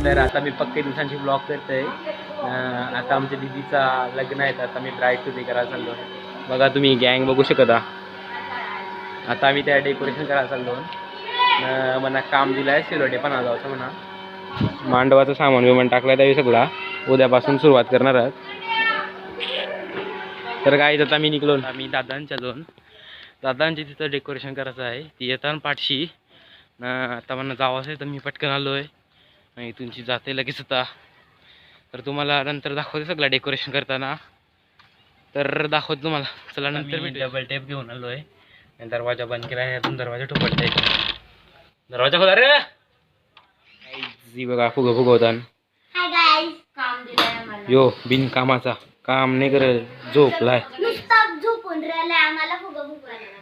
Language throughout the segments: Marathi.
तर आता मी पक्के दिवसांची ब्लॉग करतोय. आता आमच्या दीदीचा लग्न आहे, आता मी ब्राईड टू बी करायला चाललो. बघा तुम्ही गँग बघू शकता. आता आम्ही त्या डेकोरेशन करायला चाललो. मला काम दिलं आहे सिलोटे पण जायचं म्हणा. मांडवाचं सामान विमान टाकलं त्यावेळी सगळा उद्यापासून सुरुवात करणार आहात. तर गाईज आता मी निघलो. आम्ही दादांच्या दोन दादांची तिथं डेकोरेशन करायचं आहे. ती येताना पाठशी आता मला जावं असेल तर मी पटकन आलो आहे. इथूनची जाते लगेच आता. तर तुम्हाला नंतर दाखवते सगळं डेकोरेशन करताना. तर दाखवतो तुम्हाला. चला नंतर मी डबल टेप घेऊन आलो आहे. दरवाजा बंद केला आहे. अजून दरवाजा ठोकळता आहे. दरवाजा खोला रे. जी बघा फुगं फुगवताना. यो बिन कामाचा काम नाही करत, झोपलाय. झोपून राहिलाय आम्हाला फुगं फुगवायला लागतात.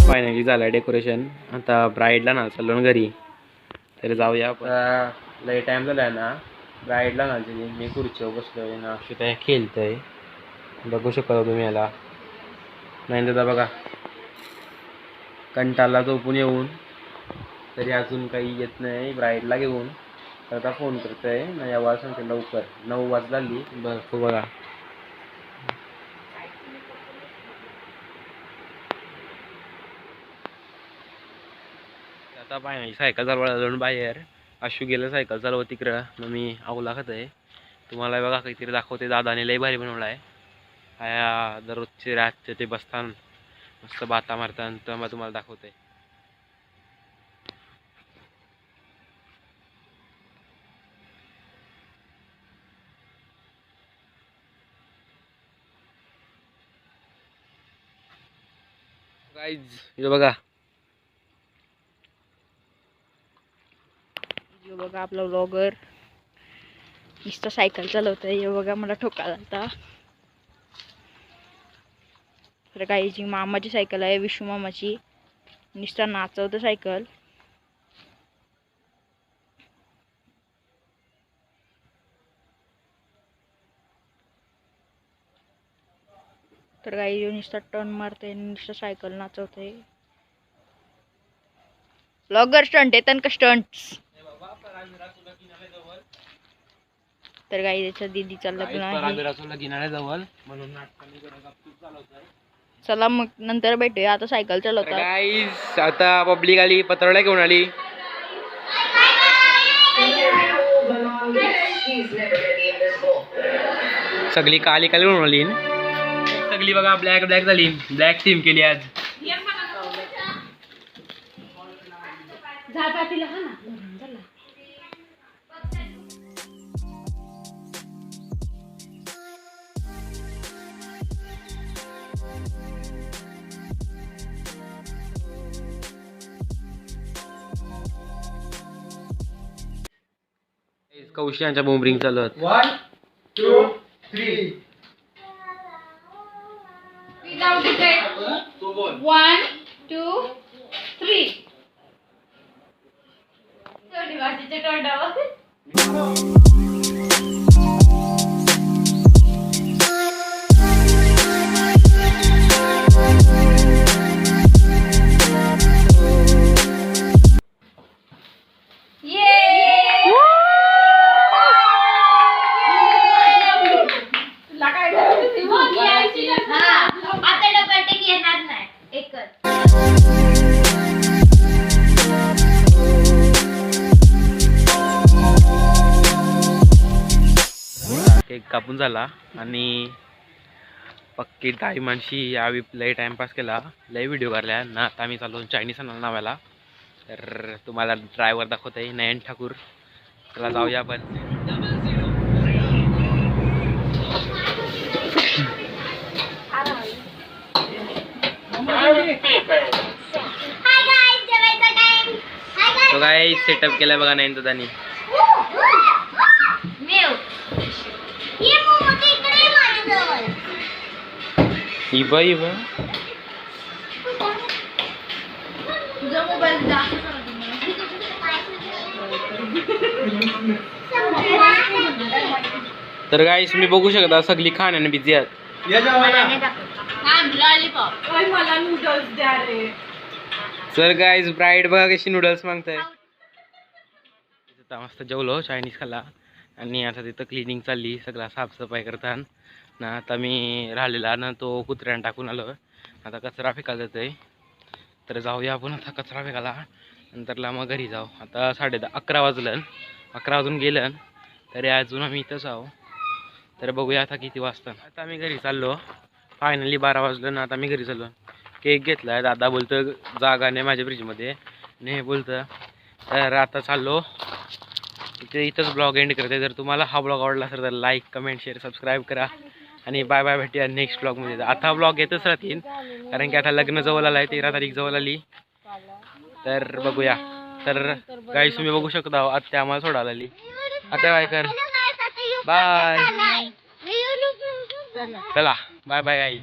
फायनली झालं डेकोरेशन. आता ब्राईडला ना चाललो ना घरी. तर जाऊया. लय टाइम झाला ना ब्राईडला ना. मी खुर्चीवर बसलोय ना. अक्षता खेळतोय बघू शकता तुम्ही याला. नाही दादा बघा कंटाळला झोपून येऊन तरी अजून काही येत नाही ब्राईडला घेऊन. तर आता फोन करतोय ना यावर सांगते लवकर 9 वाज झाली. बघा आता बाहेर सायकल चालवायला जाऊन बाहेर. आशू गेलं सायकल चालवत तिकडं. मग मी अवला खात आहे. तुम्हाला बघा काहीतरी दाखवते. दादाने लय भारी बनवला आहे. आया दररोजचे रातचे ते बसतान मस्त बाता मारतान. तर मग तुम्हाला दाखवते. गाईज हे बघा. हे बघा आपला व्लॉगर नुसतं सायकल चालवतोय. हे बघा मला ठोकायला आता. तर काही जी मामाची सायकल आहे विशू मामाची. नुसतं नाचवतं सायकल. तर काही नुसतं टर्न मारते नुसतं सायकल नाचवते. व्लॉगर स्टंट येतात का स्टंट्स. तर काही त्याच्या दीदीचा लग्न आहे. चला मग नंतर भेटूया. आता सायकल चालवतात. गाईज आता पब्लिक आली पत्रवड्या घेऊन आली. सगळी काली काली म्हणून आली. सगळी बघा ब्लॅक ब्लॅक झाली. ब्लॅक थीम केली आज. कौशियांच्या बोंबरिंग चालू आहेत. 1 2 3 Without debate. 1 2 3. थोडी वाटीच्या तोंडावर. आता डबल टेक येणार नाही. एकच केक कापून झाला आणि पक्की काही माणशी यावी लय टाइमपास केला. लय व्हिडिओ काढल्या ना. आता आम्ही चालू चायनीज नावाला. तर तुम्हाला ड्रायव्हर दाखवते नयन ठाकूर. चला जाऊया आपण. हाय गाइस, जेवायचा टाइम काय सेटअप केलाय बघा नाही दादानी. मेव ये मोमोज इकडे माझ्याजवळ. इबा इबा तुझा मोबाईल जास्त तर गाईस मी बघू शकता सगळी खाण्याने बिझी आहेत. ये जेवायला. मला नूडल्स द्या रे. सर गाईज ब्राईड बघा कशी नूडल्स मागताय. मस्त जेवलो चायनीज खाल्ला आणि आता तिथं क्लिनिंग चालली सगळा साफसफाई करताना ना. आता मी राहिलेला ना तो कुत्र्यानं टाकून आलो. आता कचरा फेकायला जातोय तर जाऊया आपण आता कचरा फेकायला. नंतरला मग घरी जाऊ. आता 11:30 वाजलं. 11 वाजून गेलं तरी अजून आम्ही इथंच आहो. तर बघूया आता किती वाजता. आता आम्ही घरी चाललो. फायनली 12 वाजलं ना. आता मी घरी चाललो. केक घेतला आहे. दादा बोलतं जागा नाही माझ्या फ्रीजमध्ये आणि हे बोलतं. तर आता चाललो इथंच ब्लॉग एंड करते. जर तुम्हाला हा ब्लॉग आवडला असेल तर लाईक कमेंट शेअर सबस्क्राईब करा आणि बाय बाय. भेटूया नेक्स्ट ब्लॉगमध्ये. आता ब्लॉग येतच राहतील कारण की आता लग्न जवळ आलं आहे. 13 तारीख जवळ आली. तर बघूया. तर गाईस तुम्ही बघू शकता आत्या आम्हाला सोडायला आली. आता बाय कर. बाय. चला बाय बाय गाईस.